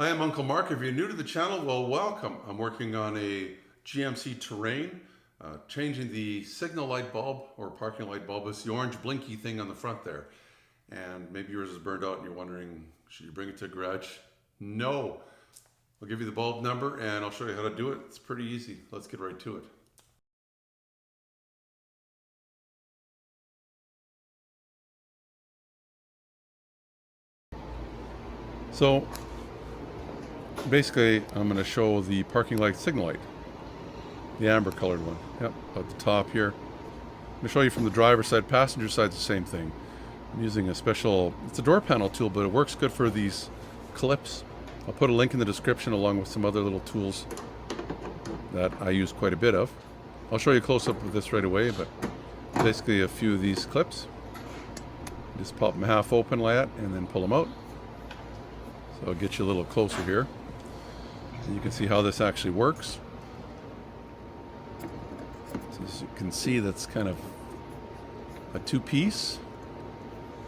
Hi, I'm Uncle Mark. If you're new to the channel, well, welcome. I'm working on a GMC Terrain, changing the signal light bulb or parking light bulb. It's the orange blinky thing on the front there. And maybe yours is burned out and you're wondering, should you bring it to a garage? No. I'll give you the bulb number and I'll show you how to do it. It's pretty easy. Let's get right to it. So basically, I'm going to show the parking light signal light, the amber colored one. Yep, at the top here. I'm going to show you from the driver's side. Passenger side's the same thing. I'm using a special, it's a door panel tool, but it works good for these clips. I'll put a link in the description along with some other little tools that I use quite a bit of. I'll show you a close-up of this right away, but basically a few of these clips. Just pop them half open like that and then pull them out. So I'll get you a little closer here. And you can see how this actually works. So as you can see, that's kind of a two-piece.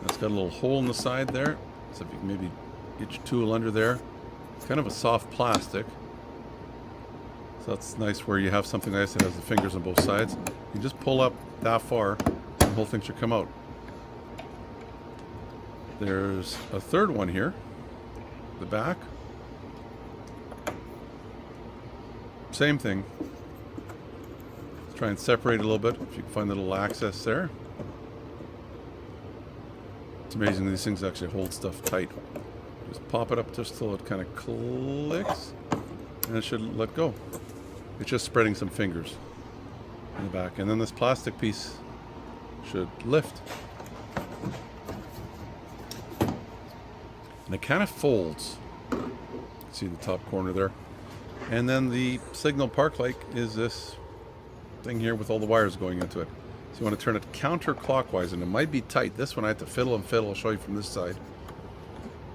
That's got a little hole in the side there. So if you can maybe get your tool under there. It's kind of a soft plastic. So that's nice where you have something nice that has the fingers on both sides. You just pull up that far and the whole thing should come out. There's a third one here. The back. Same thing. Let's try and separate it a little bit. If you can find the little access there. It's amazing these things actually hold stuff tight. Just pop it up just till it kind of clicks, and it should let go. It's just spreading some fingers in the back, and then this plastic piece should lift. And it kind of folds. You can see the top corner there. And then the signal park light is this thing here with all the wires going into it. So you want to turn it counterclockwise, and it might be tight. This one I had to fiddle and fiddle. I'll show you from this side.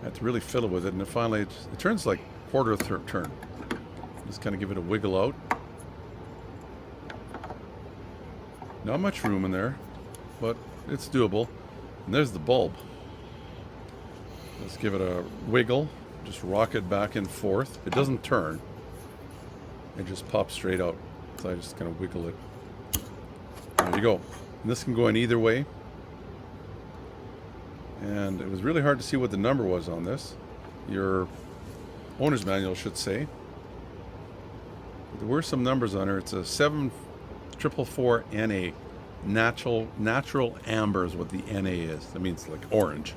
I had to really fiddle with it, and then finally it turns like quarter turn. Just kind of give it a wiggle out. Not much room in there, but it's doable. And there's the bulb. Let's give it a wiggle. Just rock it back and forth. It doesn't turn. It just pops straight out. So I just kind of wiggle it. There you go. And this can go in either way. And it was really hard to see what the number was on this. Your owner's manual should say. But there were some numbers on her. It's a 7444 NA. Natural amber is what the NA is. That means like orange.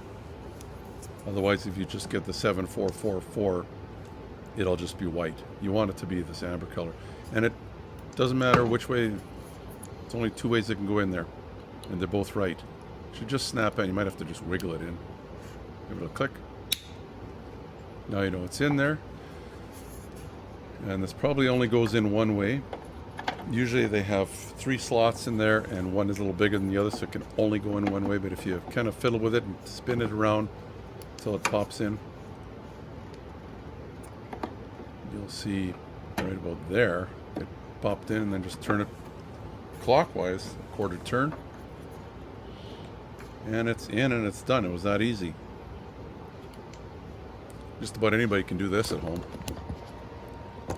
Otherwise, if you just get the 7444, it'll just be white. You want it to be this amber color. And it doesn't matter which way. It's only two ways it can go in there. And they're both right. It should just snap in. You might have to just wiggle it in. Give it a click. Now you know it's in there. And this probably only goes in one way. Usually they have 3 slots in there, and one is a little bigger than the other, so it can only go in one way. But if you kind of fiddle with it and spin it around until it pops in, you'll see right about there it popped in, and then just turn it clockwise, a quarter turn, and it's in and it's done. It was that easy. Just about anybody can do this at home.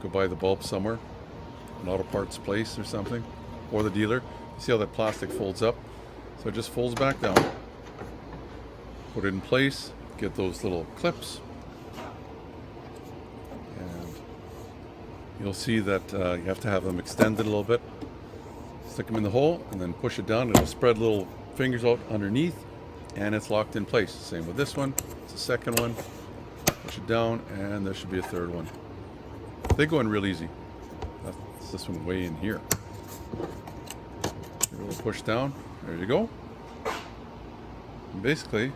Go buy the bulb somewhere, an auto parts place or something, or the dealer. You see how that plastic folds up? So it just folds back down. Put it in place, get those little clips, and you'll see that you have to have them extended a little bit. Stick them in the hole and then push it down. It'll spread little fingers out underneath, and it's locked in place. Same with this one. It's the second one. Push it down, and there should be a third one. They go in real easy. That's this one way in here. A little push down. There you go. And basically,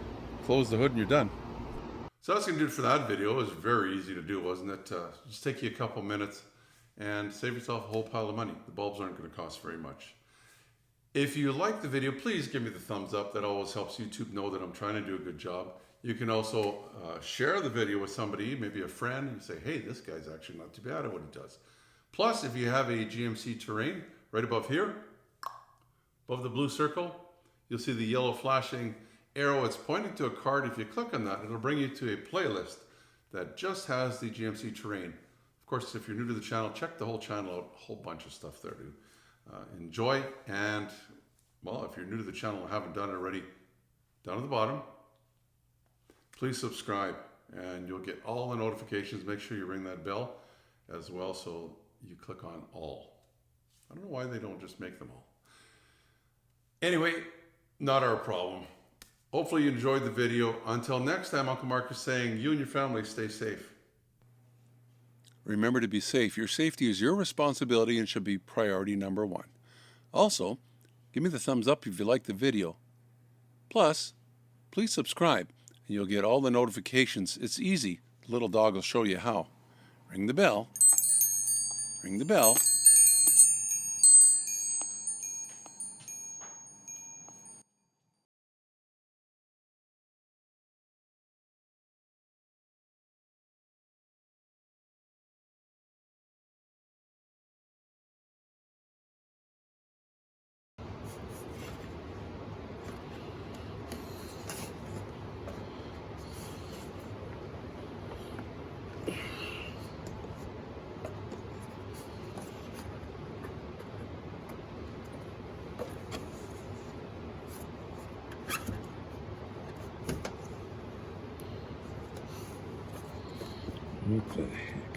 close the hood and you're done. So that's going to do it for that video. It was very easy to do, wasn't it? Just take you a couple minutes and save yourself a whole pile of money. The bulbs aren't going to cost very much. If you like the video, please give me the thumbs up. That always helps YouTube know that I'm trying to do a good job. You can also share the video with somebody, maybe a friend, and say, hey, this guy's actually not too bad at what he does. Plus, if you have a GMC Terrain, right above here, above the blue circle, you'll see the yellow flashing arrow. It's pointing to a card. If you click on that, it'll bring you to a playlist that just has the GMC Terrain. Of course, if you're new to the channel, check the whole channel out. A whole bunch of stuff there to enjoy. And, well, if you're new to the channel and haven't done it already, down at the bottom, please subscribe and you'll get all the notifications. Make sure you ring that bell as well so you click on all. I don't know why they don't just make them all. Anyway, not our problem. Hopefully you enjoyed the video. Until next time, Uncle Mark is saying you and your family stay safe. Remember to be safe. Your safety is your responsibility and should be priority number one. Also, give me the thumbs up if you like the video. Plus, please subscribe and you'll get all the notifications. It's easy. The little dog will show you how. Ring the bell. Ring the bell. What the heck?